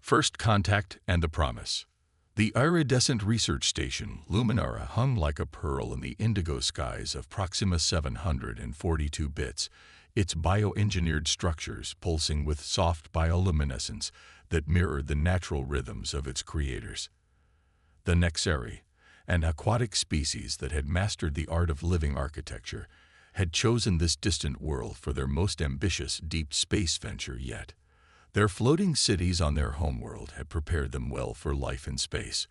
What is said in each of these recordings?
First Contact and the Promise. The iridescent research station, Luminara, hung like a pearl in the indigo skies of Proxima 742 bits, its bioengineered structures pulsing with soft bioluminescence that mirrored the natural rhythms of its creators. The Nexari, an aquatic species that had mastered the art of living architecture, had chosen this distant world for their most ambitious deep space venture yet. Their floating cities on their homeworld had prepared them well for life in space,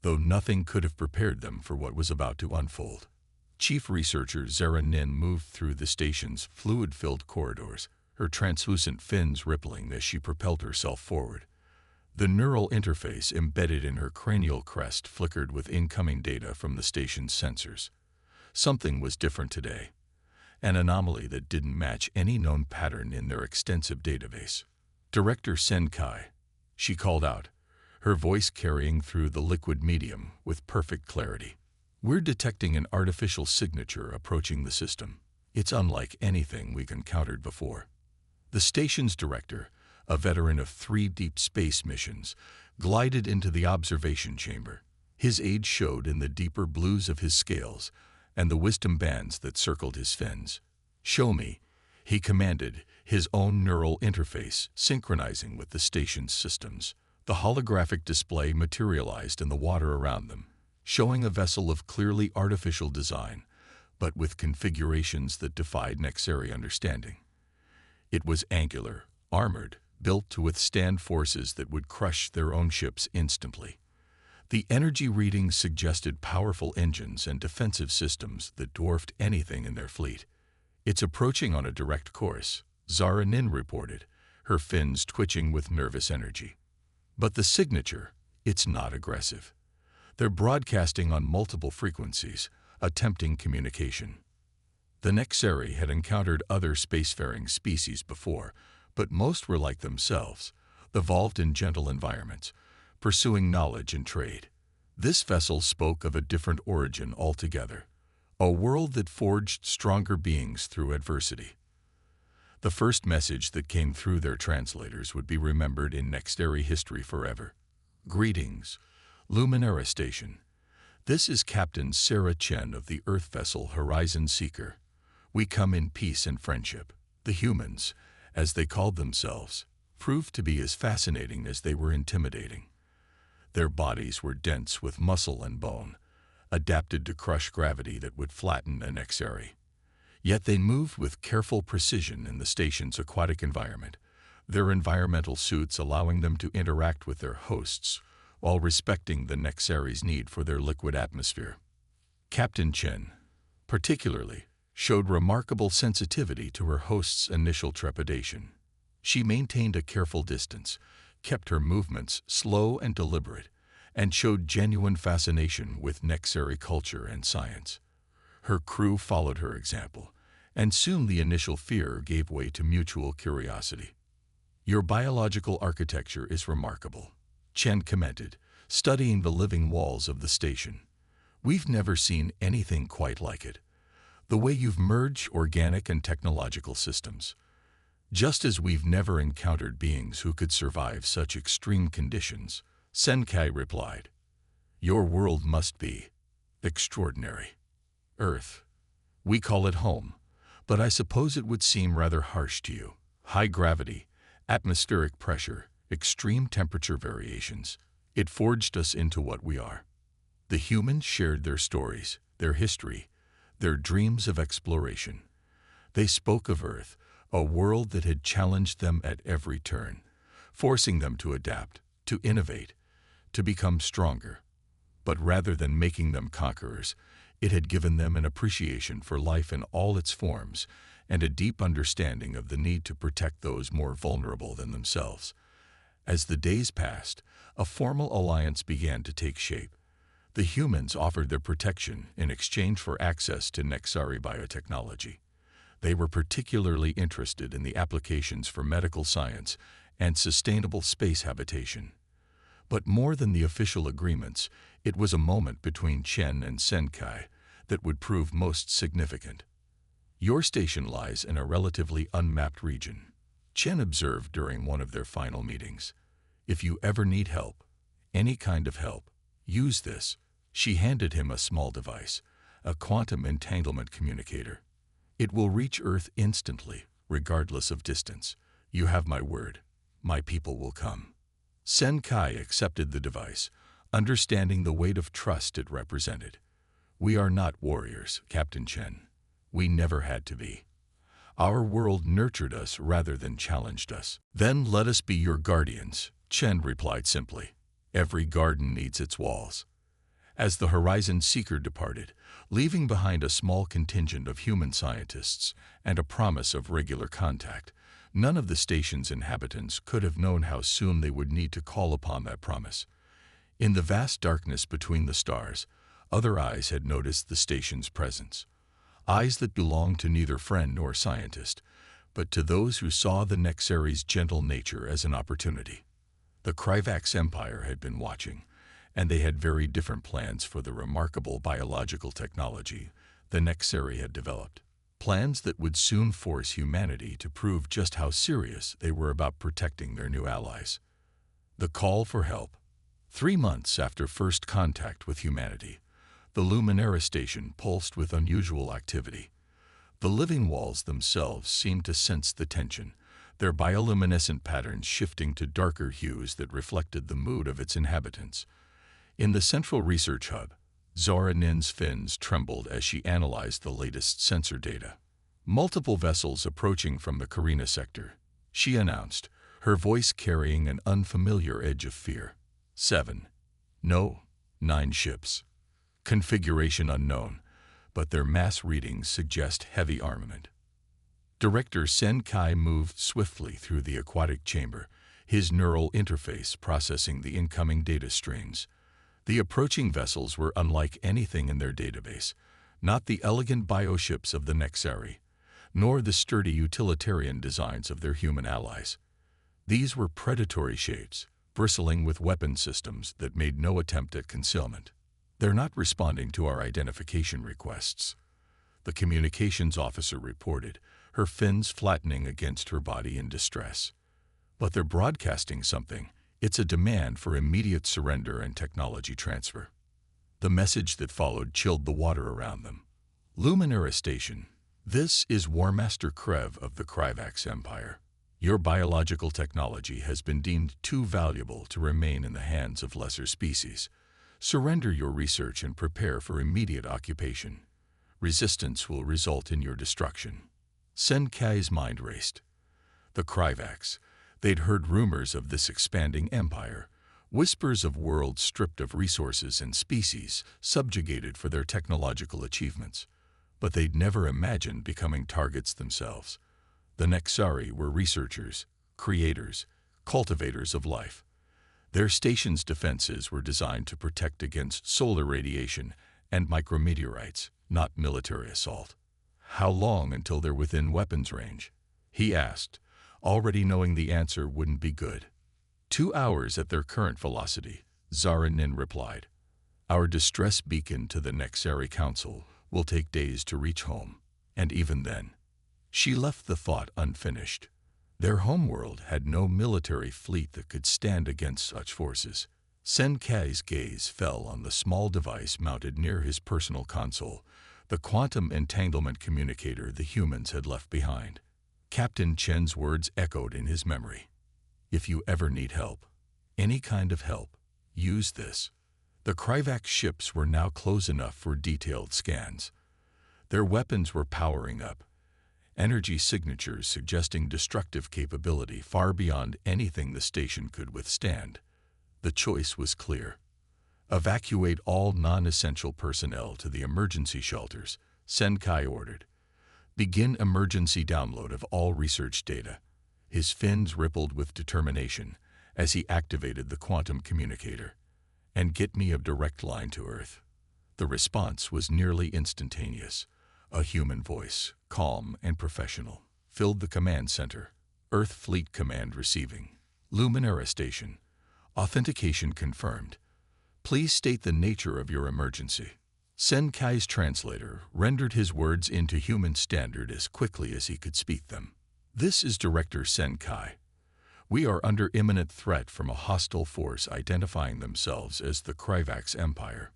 though nothing could have prepared them for what was about to unfold. Chief researcher Zara Nin moved through the station's fluid-filled corridors, her translucent fins rippling as she propelled herself forward. The neural interface embedded in her cranial crest flickered with incoming data from the station's sensors. Something was different today, an anomaly that didn't match any known pattern in their extensive database. "Director Senkai," she called out, her voice carrying through the liquid medium with perfect clarity. "We're detecting an artificial signature approaching the system. It's unlike anything we've encountered before." The station's director, a veteran of 3 deep space missions, glided into the observation chamber. His age showed in the deeper blues of his scales and the wisdom bands that circled his fins. "Show me," he commanded, his own neural interface synchronizing with the station's systems. The holographic display materialized in the water around them, showing a vessel of clearly artificial design, but with configurations that defied Nexari understanding. It was angular, armored, built to withstand forces that would crush their own ships instantly. The energy readings suggested powerful engines and defensive systems that dwarfed anything in their fleet. "It's approaching on a direct course," Zara Nin reported, her fins twitching with nervous energy. "But the signature, it's not aggressive. They're broadcasting on multiple frequencies, attempting communication." The Nexari had encountered other spacefaring species before, but most were like themselves, evolved in gentle environments, pursuing knowledge and trade. This vessel spoke of a different origin altogether, a world that forged stronger beings through adversity. The first message that came through their translators would be remembered in Nexari history forever. "Greetings, Luminara Station. This is Captain Sarah Chen of the Earth vessel Horizon Seeker. We come in peace and friendship." The humans, as they called themselves, proved to be as fascinating as they were intimidating. Their bodies were dense with muscle and bone, adapted to crush gravity that would flatten an Nexari. Yet they moved with careful precision in the station's aquatic environment, their environmental suits allowing them to interact with their hosts while respecting the Nexari's need for their liquid atmosphere. Captain Chen, particularly, showed remarkable sensitivity to her host's initial trepidation. She maintained a careful distance, kept her movements slow and deliberate, and showed genuine fascination with Nexari culture and science. Her crew followed her example, and soon the initial fear gave way to mutual curiosity. "Your biological architecture is remarkable," Chen commented, studying the living walls of the station. "We've never seen anything quite like it. The way you've merged organic and technological systems. Just as we've never encountered beings who could survive such extreme conditions," Senkai replied. "Your world must be extraordinary. Earth. We call it home, but I suppose it would seem rather harsh to you. High gravity, atmospheric pressure, extreme temperature variations. It forged us into what we are." The humans shared their stories, their history, their dreams of exploration. They spoke of Earth, a world that had challenged them at every turn, forcing them to adapt, to innovate, to become stronger. But rather than making them conquerors, it had given them an appreciation for life in all its forms and a deep understanding of the need to protect those more vulnerable than themselves. As the days passed, a formal alliance began to take shape. The humans offered their protection in exchange for access to Nexari biotechnology. They were particularly interested in the applications for medical science and sustainable space habitation. But more than the official agreements, it was a moment between Chen and Senkai that would prove most significant. "Your station lies in a relatively unmapped region," Chen observed during one of their final meetings. If you ever need help, any kind of help, use this. She handed him a small device, a quantum entanglement communicator. It will reach Earth instantly, regardless of distance. You have my word. My people will come. Sen Kai accepted the device, understanding the weight of trust it represented. We are not warriors, Captain Chen. We never had to be. Our world nurtured us rather than challenged us. Then let us be your guardians, Chen replied simply. Every garden needs its walls. As the Horizon Seeker departed, leaving behind a small contingent of human scientists and a promise of regular contact, none of the station's inhabitants could have known how soon they would need to call upon that promise. In the vast darkness between the stars, other eyes had noticed the station's presence. Eyes that belonged to neither friend nor scientist, but to those who saw the Nexari's gentle nature as an opportunity. The Kryvax Empire had been watching, and they had very different plans for the remarkable biological technology the Nexari had developed. Plans that would soon force humanity to prove just how serious they were about protecting their new allies. The call for help. 3 months after first contact with humanity, the Luminara station pulsed with unusual activity. The living walls themselves seemed to sense the tension, their bioluminescent patterns shifting to darker hues that reflected the mood of its inhabitants. In the central research hub, Zara Nin's fins trembled as she analyzed the latest sensor data. Multiple vessels approaching from the Carina sector, she announced, her voice carrying an unfamiliar edge of fear. 7. No, 9 ships. Configuration unknown, but their mass readings suggest heavy armament. Director Sen Kai moved swiftly through the aquatic chamber, his neural interface processing the incoming data streams. The approaching vessels were unlike anything in their database, not the elegant bioships of the Nexari, nor the sturdy utilitarian designs of their human allies. These were predatory shapes, bristling with weapon systems that made no attempt at concealment. They're not responding to our identification requests, the communications officer reported, her fins flattening against her body in distress. But they're broadcasting something. It's a demand for immediate surrender and technology transfer. The message that followed chilled the water around them. Luminara Station. This is War Master Krev of the Kryvax Empire. Your biological technology has been deemed too valuable to remain in the hands of lesser species. Surrender your research and prepare for immediate occupation. Resistance will result in your destruction. Sen Kai's mind raced. The Kryvax. They'd heard rumors of this expanding empire, whispers of worlds stripped of resources and species subjugated for their technological achievements. But they'd never imagined becoming targets themselves. The Nexari were researchers, creators, cultivators of life. Their station's defenses were designed to protect against solar radiation and micrometeorites, not military assault. How long until they're within weapons range? He asked, already knowing the answer wouldn't be good. 2 hours at their current velocity, Zara Nin replied. Our distress beacon to the Nexari Council will take days to reach home, and even then. She left the thought unfinished. Their homeworld had no military fleet that could stand against such forces. Sen Kai's gaze fell on the small device mounted near his personal console, the quantum entanglement communicator the humans had left behind. Captain Chen's words echoed in his memory. If you ever need help, any kind of help, use this. The Kryvax ships were now close enough for detailed scans. Their weapons were powering up, energy signatures suggesting destructive capability far beyond anything the station could withstand. The choice was clear. Evacuate all non-essential personnel to the emergency shelters, Sen Kai ordered. Begin emergency download of all research data. His fins rippled with determination as he activated the quantum communicator. And get me a direct line to Earth. The response was nearly instantaneous. A human voice, calm and professional, filled the command center. Earth Fleet Command receiving. Luminara Station. Authentication confirmed. Please state the nature of your emergency. Sen Kai's translator rendered his words into human standard as quickly as he could speak them. This is Director Sen Kai. We are under imminent threat from a hostile force identifying themselves as the Kryvax Empire.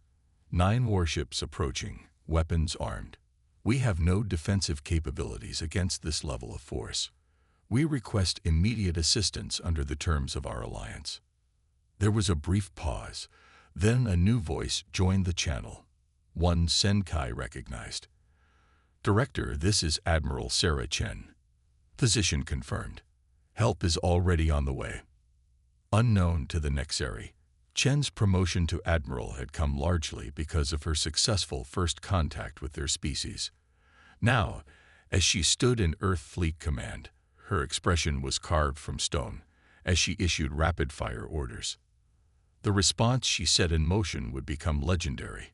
9 warships approaching, weapons armed. We have no defensive capabilities against this level of force. We request immediate assistance under the terms of our alliance." There was a brief pause. Then a new voice joined the channel. One Senkai recognized. "Director, this is Admiral Sarah Chen." Position confirmed. "Help is already on the way." Unknown to the Nexari, Chen's promotion to Admiral had come largely because of her successful first contact with their species. Now, as she stood in Earth Fleet Command, her expression was carved from stone as she issued rapid-fire orders. The response she set in motion would become legendary.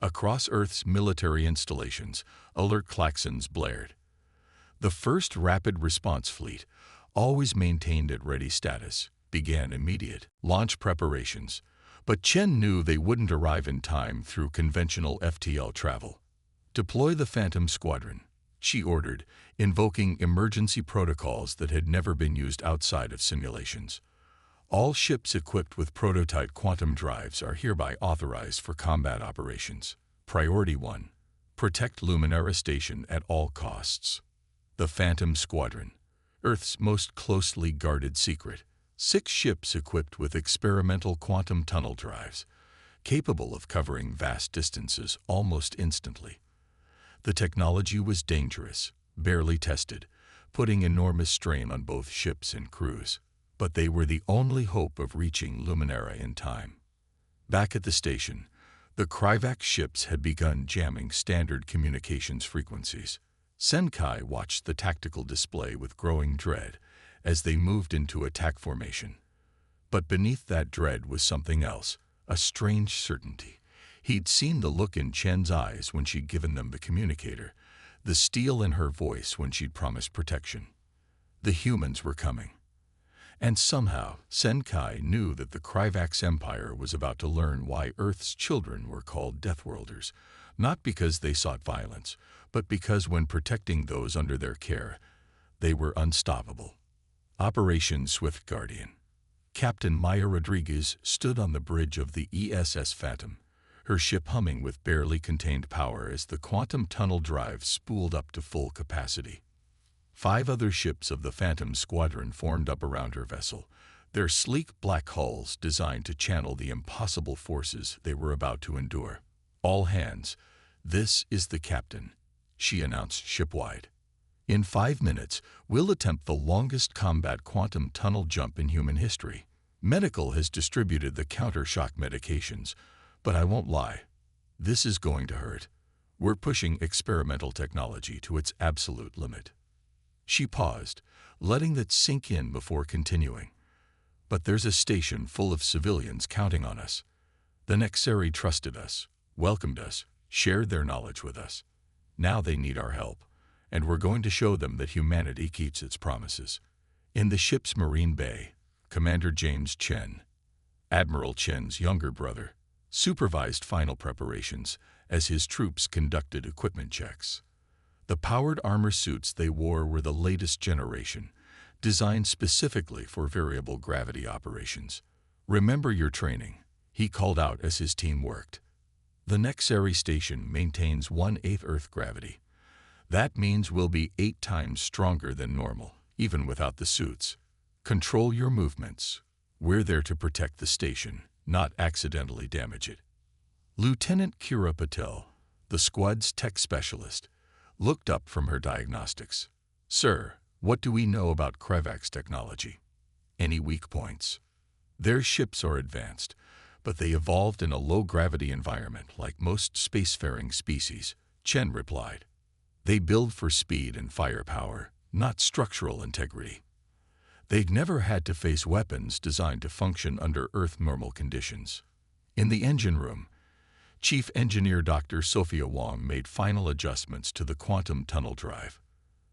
Across Earth's military installations, alert klaxons blared. The first rapid response fleet, always maintained at ready status, began immediate launch preparations, but Chen knew they wouldn't arrive in time through conventional FTL travel. "Deploy the Phantom Squadron," she ordered, invoking emergency protocols that had never been used outside of simulations. "All ships equipped with prototype quantum drives are hereby authorized for combat operations. Priority 1. Protect Luminara Station at all costs." The Phantom Squadron, Earth's most closely guarded secret. 6 ships equipped with experimental quantum tunnel drives, capable of covering vast distances almost instantly. The technology was dangerous, barely tested, putting enormous strain on both ships and crews. But they were the only hope of reaching Luminara in time. Back at the station, the Kryvax ships had begun jamming standard communications frequencies. Senkai watched the tactical display with growing dread as they moved into attack formation. But beneath that dread was something else, a strange certainty. He'd seen the look in Chen's eyes when she'd given them the communicator, the steel in her voice when she'd promised protection. The humans were coming. And somehow, Senkai knew that the Kryvax Empire was about to learn why Earth's children were called Deathworlders, not because they sought violence, but because when protecting those under their care, they were unstoppable. Operation Swift Guardian. Captain Maya Rodriguez stood on the bridge of the ESS Phantom, her ship humming with barely contained power as the quantum tunnel drive spooled up to full capacity. 5 other ships of the Phantom Squadron formed up around her vessel, their sleek black hulls designed to channel the impossible forces they were about to endure. "All hands, this is the captain," she announced shipwide. "In 5 minutes, we'll attempt the longest combat quantum tunnel jump in human history. Medical has distributed the counter-shock medications, but I won't lie, this is going to hurt. We're pushing experimental technology to its absolute limit." She paused, letting that sink in before continuing. "But there's a station full of civilians counting on us. The Nexari trusted us, welcomed us, shared their knowledge with us. Now they need our help, and we're going to show them that humanity keeps its promises." In the ship's marine bay, Commander James Chen, Admiral Chen's younger brother, supervised final preparations as his troops conducted equipment checks. The powered armor suits they wore were the latest generation, designed specifically for variable gravity operations. "Remember your training," he called out as his team worked. "The Nexari station maintains 1/8 Earth gravity. That means we'll be 8 times stronger than normal, even without the suits. Control your movements. We're there to protect the station, not accidentally damage it." Lieutenant Kira Patel, the squad's tech specialist, looked up from her diagnostics. "Sir, what do we know about Kryvax technology? Any weak points?" "Their ships are advanced, but they evolved in a low-gravity environment like most spacefaring species," Chen replied. "They build for speed and firepower, not structural integrity. They'd never had to face weapons designed to function under Earth normal conditions." In the engine room, Chief Engineer Dr. Sophia Wong made final adjustments to the quantum tunnel drive.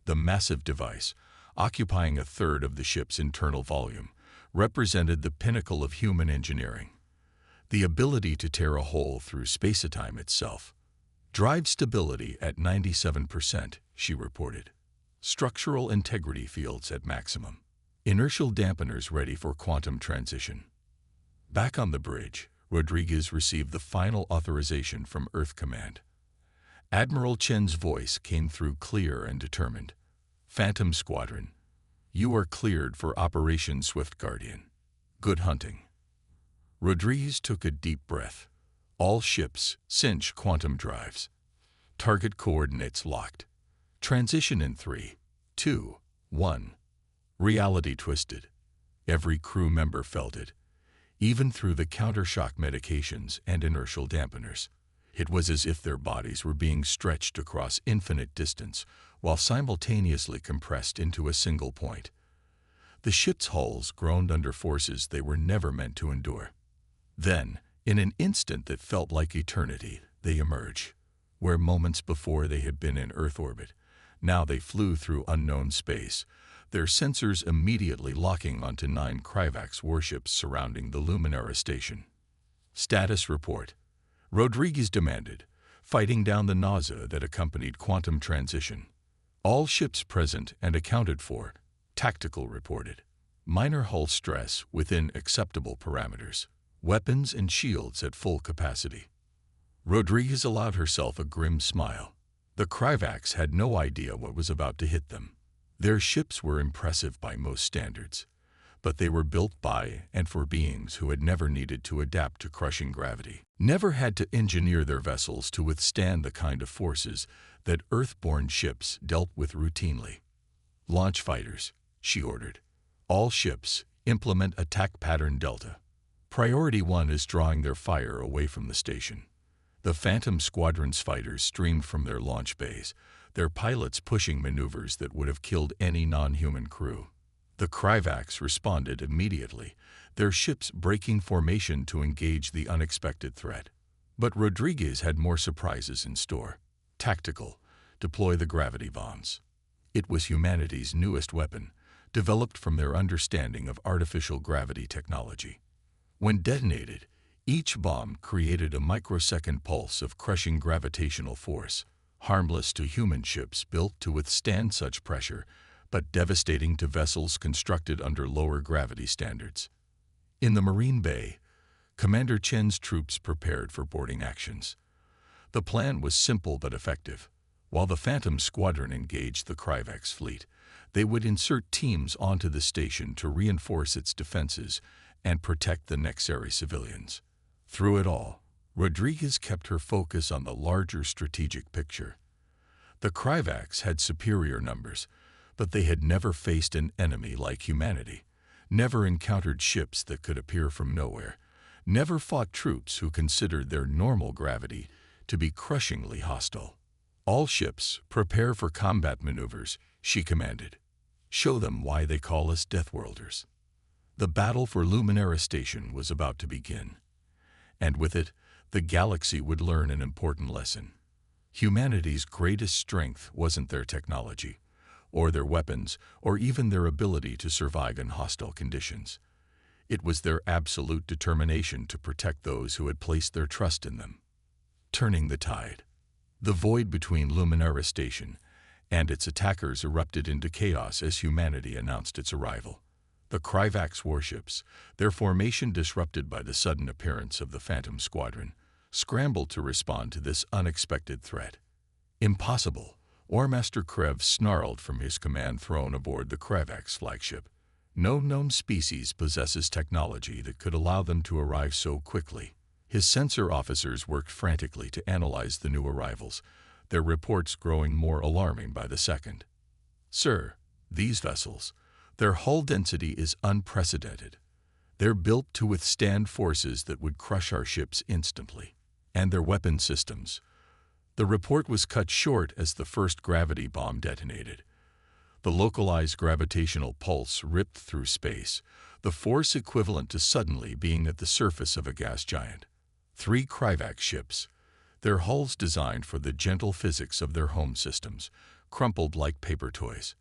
The massive device, occupying 1/3 of the ship's internal volume, represented the pinnacle of human engineering. The ability to tear a hole through space-time itself. "Drive stability at 97%, she reported. "Structural integrity fields at maximum." Inertial dampeners ready for quantum transition. Back on the bridge, Rodriguez received the final authorization from Earth Command. Admiral Chen's voice came through clear and determined. Phantom Squadron, you are cleared for Operation Swift Guardian. Good hunting. Rodriguez took a deep breath. All ships, cinch quantum drives. Target coordinates locked. Transition in 3, 2, 1. Reality twisted. Every crew member felt it, even through the countershock medications and inertial dampeners. It was as if their bodies were being stretched across infinite distance while simultaneously compressed into a single point. The ship's hulls groaned under forces they were never meant to endure. Then, in an instant that felt like eternity, they emerged. Where moments before they had been in Earth orbit, now they flew through unknown space, their sensors immediately locking onto 9 Kryvax warships surrounding the Luminara station. Status report. Rodriguez demanded, fighting down the nausea that accompanied quantum transition. All ships present and accounted for. Tactical reported. Minor hull stress within acceptable parameters. Weapons and shields at full capacity. Rodriguez allowed herself a grim smile. The Kryvax had no idea what was about to hit them. Their ships were impressive by most standards, but they were built by and for beings who had never needed to adapt to crushing gravity, never had to engineer their vessels to withstand the kind of forces that Earth-born ships dealt with routinely. Launch fighters, she ordered. All ships, implement attack pattern Delta. Priority 1 is drawing their fire away from the station. The Phantom Squadron's fighters streamed from their launch bays, their pilots pushing maneuvers that would have killed any non-human crew. The Kryvax responded immediately, their ships breaking formation to engage the unexpected threat. But Rodriguez had more surprises in store. Tactical, deploy the gravity bombs. It was humanity's newest weapon, developed from their understanding of artificial gravity technology. When detonated, each bomb created a microsecond pulse of crushing gravitational force, harmless to human ships built to withstand such pressure, but devastating to vessels constructed under lower gravity standards. In the Marine Bay, Commander Chen's troops prepared for boarding actions. The plan was simple but effective. While the Phantom Squadron engaged the Kryvax fleet, they would insert teams onto the station to reinforce its defenses and protect the Nexari civilians. Through it all, Rodriguez kept her focus on the larger strategic picture. The Kryvax had superior numbers, but they had never faced an enemy like humanity, never encountered ships that could appear from nowhere, never fought troops who considered their normal gravity to be crushingly hostile. All ships, prepare for combat maneuvers, she commanded. Show them why they call us Deathworlders. The battle for Luminara Station was about to begin. And with it, the galaxy would learn an important lesson. Humanity's greatest strength wasn't their technology, or their weapons, or even their ability to survive in hostile conditions. It was their absolute determination to protect those who had placed their trust in them. Turning the tide. The void between Luminara Station and its attackers erupted into chaos as humanity announced its arrival. The Kryvax warships, their formation disrupted by the sudden appearance of the Phantom Squadron, scrambled to respond to this unexpected threat. Impossible, Warmaster Krev snarled from his command throne aboard the Kryvax flagship. No known species possesses technology that could allow them to arrive so quickly. His sensor officers worked frantically to analyze the new arrivals, their reports growing more alarming by the second. Sir, these vessels, their hull density is unprecedented. They're built to withstand forces that would crush our ships instantly. And their weapon systems. The report was cut short as the first gravity bomb detonated. The localized gravitational pulse ripped through space, the force equivalent to suddenly being at the surface of a gas giant. 3 Kryvax ships, their hulls designed for the gentle physics of their home systems, crumpled like paper toys.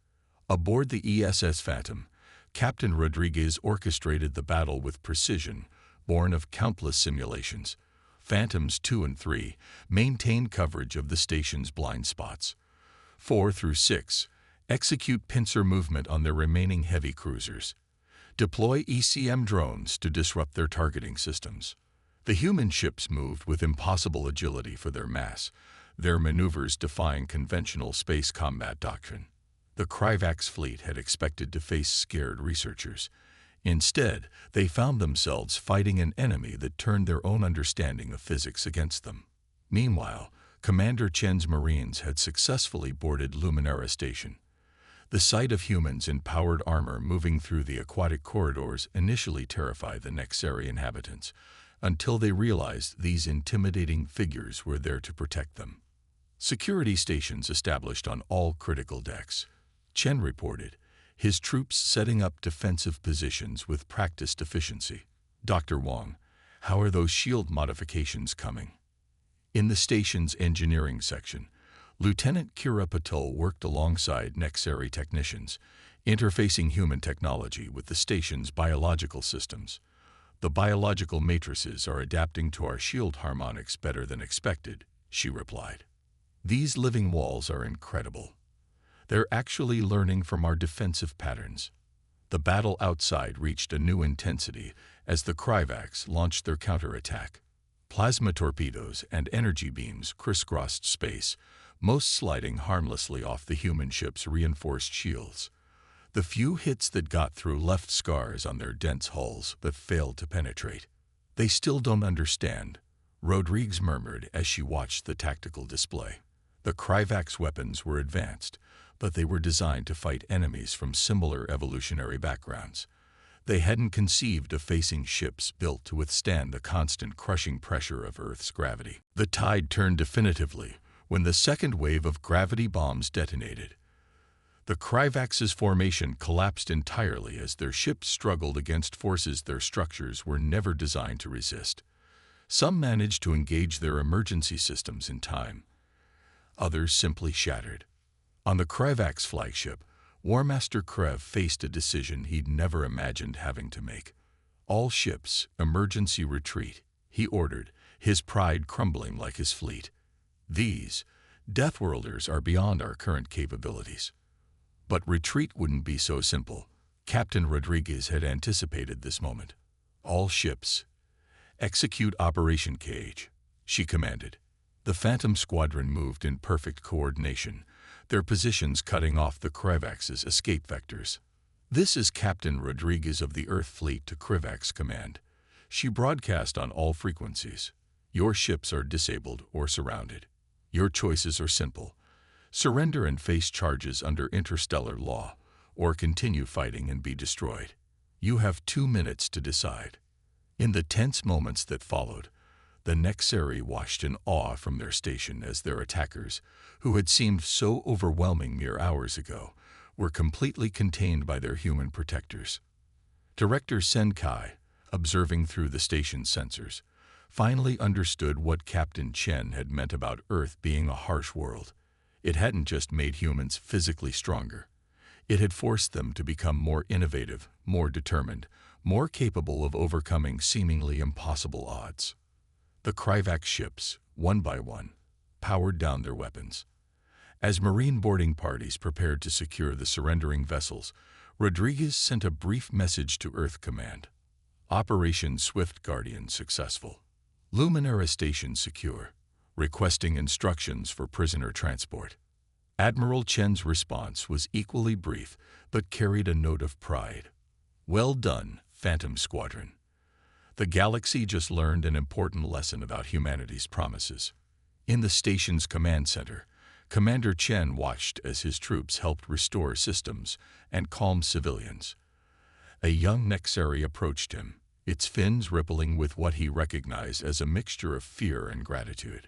Aboard the ESS Phantom, Captain Rodriguez orchestrated the battle with precision, born of countless simulations. Phantoms 2 and 3 maintained coverage of the station's blind spots. 4 through 6, Execute pincer movement on their remaining heavy cruisers. Deploy ECM drones to disrupt their targeting systems. The human ships moved with impossible agility for their mass, their maneuvers defying conventional space combat doctrine. The Kryvax fleet had expected to face scared researchers. Instead, they found themselves fighting an enemy that turned their own understanding of physics against them. Meanwhile, Commander Chen's Marines had successfully boarded Luminara Station. The sight of humans in powered armor moving through the aquatic corridors initially terrified the Nexari inhabitants, until they realized these intimidating figures were there to protect them. Security stations established on all critical decks. Chen reported, his troops setting up defensive positions with practiced efficiency. Dr. Wang, how are those shield modifications coming? In the station's engineering section, Lieutenant Kira Patul worked alongside Nexari technicians, interfacing human technology with the station's biological systems. The biological matrices are adapting to our shield harmonics better than expected, she replied. These living walls are incredible. They're actually learning from our defensive patterns. The battle outside reached a new intensity as the Kryvax launched their counterattack. Plasma torpedoes and energy beams crisscrossed space, most sliding harmlessly off the human ship's reinforced shields. The few hits that got through left scars on their dense hulls but failed to penetrate. They still don't understand, Rodriguez murmured as she watched the tactical display. The Kryvax weapons were advanced, but they were designed to fight enemies from similar evolutionary backgrounds. They hadn't conceived of facing ships built to withstand the constant crushing pressure of Earth's gravity. The tide turned definitively when the second wave of gravity bombs detonated. The Kryvax's formation collapsed entirely as their ships struggled against forces their structures were never designed to resist. Some managed to engage their emergency systems in time. Others simply shattered. On the Kryvax flagship, War Master Krev faced a decision he'd never imagined having to make. All ships, emergency retreat, he ordered, his pride crumbling like his fleet. These Deathworlders are beyond our current capabilities. But retreat wouldn't be so simple. Captain Rodriguez had anticipated this moment. All ships, execute Operation Cage, she commanded. The Phantom Squadron moved in perfect coordination, their positions cutting off the Kryvax's escape vectors. This is Captain Rodriguez of the Earth Fleet to Kryvax Command. She broadcast on all frequencies. Your ships are disabled or surrounded. Your choices are simple. Surrender and face charges under interstellar law, or continue fighting and be destroyed. You have 2 minutes to decide. In the tense moments that followed, the Nexari watched in awe from their station as their attackers, who had seemed so overwhelming mere hours ago, were completely contained by their human protectors. Director Senkai, observing through the station's sensors, finally understood what Captain Chen had meant about Earth being a harsh world. It hadn't just made humans physically stronger. It had forced them to become more innovative, more determined, more capable of overcoming seemingly impossible odds. The Kryvax ships, one by one, powered down their weapons. As Marine boarding parties prepared to secure the surrendering vessels, Rodriguez sent a brief message to Earth Command. Operation Swift Guardian successful. Luminara Station secure, requesting instructions for prisoner transport. Admiral Chen's response was equally brief, but carried a note of pride. Well done, Phantom Squadron. The galaxy just learned an important lesson about humanity's promises. In the station's command center, Commander Chen watched as his troops helped restore systems and calm civilians. A young Nexari approached him, its fins rippling with what he recognized as a mixture of fear and gratitude.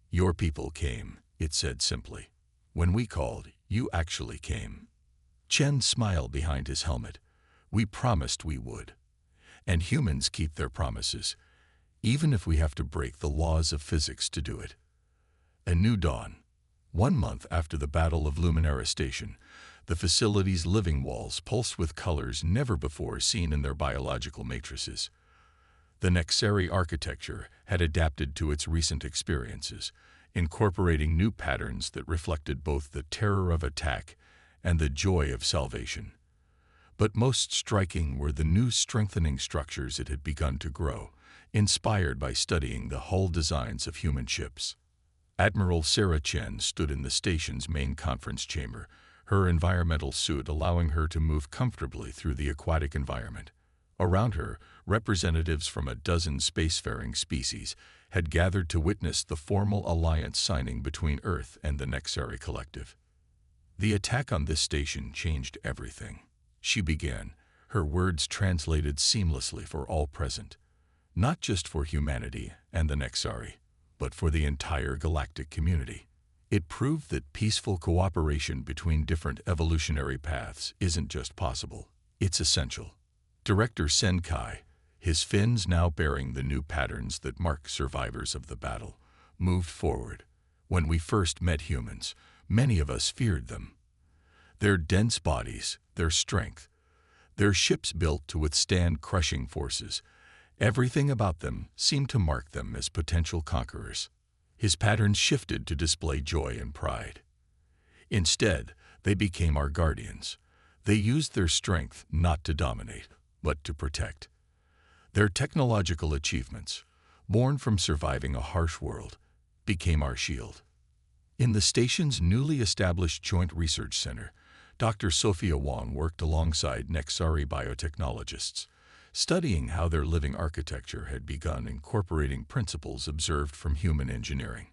Your people came, it said simply. When we called, you actually came. Chen smiled behind his helmet. We promised we would. And humans keep their promises, even if we have to break the laws of physics to do it. A new dawn. 1 month after the Battle of Luminara Station, the facility's living walls pulsed with colors never before seen in their biological matrices. The Nexari architecture had adapted to its recent experiences, incorporating new patterns that reflected both the terror of attack and the joy of salvation. But most striking were the new strengthening structures it had begun to grow, inspired by studying the hull designs of human ships. Admiral Sarah Chen stood in the station's main conference chamber, her environmental suit allowing her to move comfortably through the aquatic environment. Around her, representatives from a dozen spacefaring species had gathered to witness the formal alliance signing between Earth and the Nexari Collective. The attack on this station changed everything. She began, her words translated seamlessly for all present, not just for humanity and the Nexari, but for the entire galactic community. It proved that peaceful cooperation between different evolutionary paths isn't just possible, it's essential. Director Sen Kai, his fins now bearing the new patterns that mark survivors of the battle, moved forward. When we first met humans, many of us feared them. Their dense bodies, their strength, their ships built to withstand crushing forces, everything about them seemed to mark them as potential conquerors. His patterns shifted to display joy and pride. Instead, they became our guardians. They used their strength not to dominate, but to protect. Their technological achievements, born from surviving a harsh world, became our shield. In the station's newly established Joint Research Center, Dr. Sophia Wong worked alongside Nexari biotechnologists, studying how their living architecture had begun incorporating principles observed from human engineering.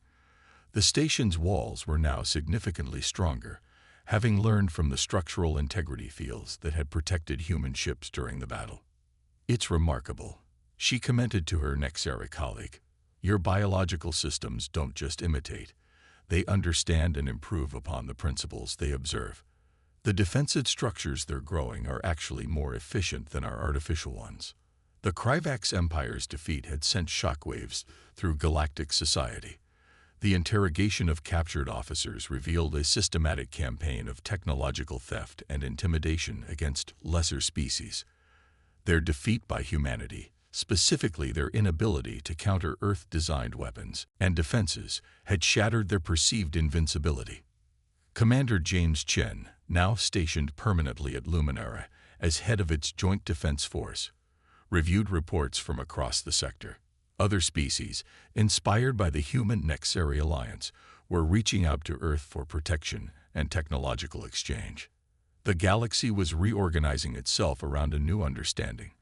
The station's walls were now significantly stronger, having learned from the structural integrity fields that had protected human ships during the battle. "It's remarkable," she commented to her Nexari colleague. "Your biological systems don't just imitate, they understand and improve upon the principles they observe. The defensive structures they're growing are actually more efficient than our artificial ones." The Kryvax Empire's defeat had sent shockwaves through galactic society. The interrogation of captured officers revealed a systematic campaign of technological theft and intimidation against lesser species. Their defeat by humanity, specifically their inability to counter Earth-designed weapons and defenses, had shattered their perceived invincibility. Commander James Chen, now stationed permanently at Luminara as head of its Joint Defense Force, reviewed reports from across the sector. Other species, inspired by the human-Nexari alliance, were reaching out to Earth for protection and technological exchange. The galaxy was reorganizing itself around a new understanding.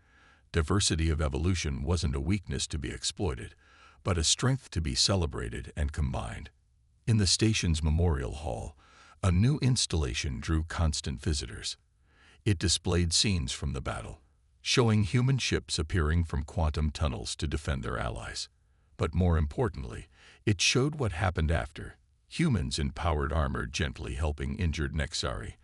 Diversity of evolution wasn't a weakness to be exploited, but a strength to be celebrated and combined. In the station's memorial hall, a new installation drew constant visitors. It displayed scenes from the battle, showing human ships appearing from quantum tunnels to defend their allies. But more importantly, it showed what happened after. Humans in powered armor gently helping injured Nexari,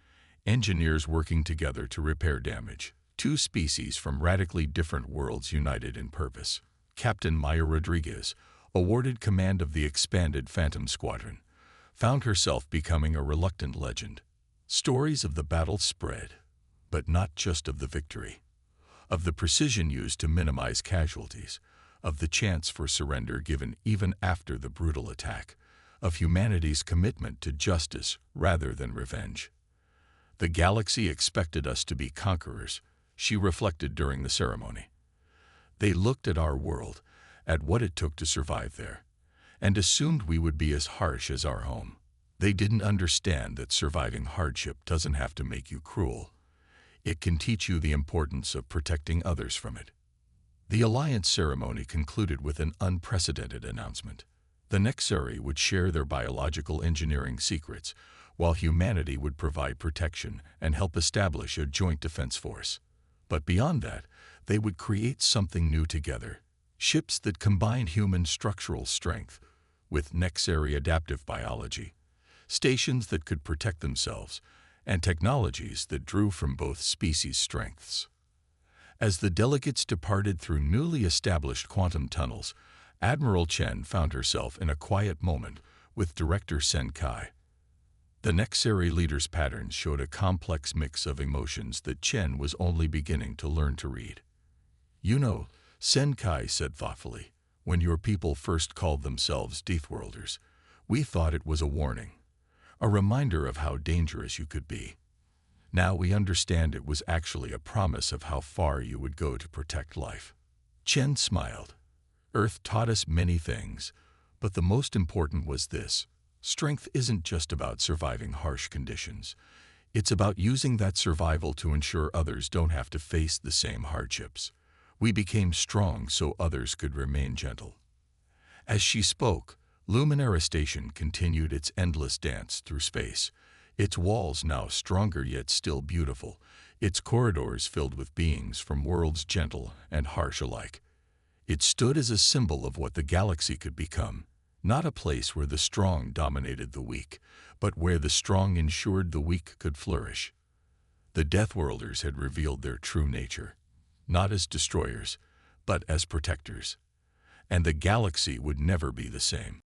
engineers working together to repair damage. Two species from radically different worlds united in purpose. Captain Maya Rodriguez, awarded command of the expanded Phantom Squadron, found herself becoming a reluctant legend. Stories of the battle spread, but not just of the victory. Of the precision used to minimize casualties, of the chance for surrender given even after the brutal attack, of humanity's commitment to justice rather than revenge. "The galaxy expected us to be conquerors," she reflected during the ceremony. "They looked at our world, at what it took to survive there, and assumed we would be as harsh as our home. They didn't understand that surviving hardship doesn't have to make you cruel. It can teach you the importance of protecting others from it." The alliance ceremony concluded with an unprecedented announcement. The Nexari would share their biological engineering secrets, while humanity would provide protection and help establish a joint defense force. But beyond that, they would create something new together. Ships that combined human structural strength with Nexari adaptive biology, stations that could protect themselves, and technologies that drew from both species' strengths. As the delegates departed through newly established quantum tunnels, Admiral Chen found herself in a quiet moment with Director Sen Kai. The Nexari leader's patterns showed a complex mix of emotions that Chen was only beginning to learn to read. "You know," Sen Kai said thoughtfully, "when your people first called themselves Deathworlders, we thought it was a warning, a reminder of how dangerous you could be. Now we understand it was actually a promise of how far you would go to protect life. Chen smiled. Earth taught us many things, but the most important was this. Strength isn't just about surviving harsh conditions. It's about using that survival to ensure others don't have to face the same hardships. We became strong so others could remain gentle. As she spoke, Luminara Station continued its endless dance through space, its walls now stronger yet still beautiful, its corridors filled with beings from worlds gentle and harsh alike. It stood as a symbol of what the galaxy could become, not a place where the strong dominated the weak, but where the strong ensured the weak could flourish. The Deathworlders had revealed their true nature, not as destroyers, but as protectors. And the galaxy would never be the same.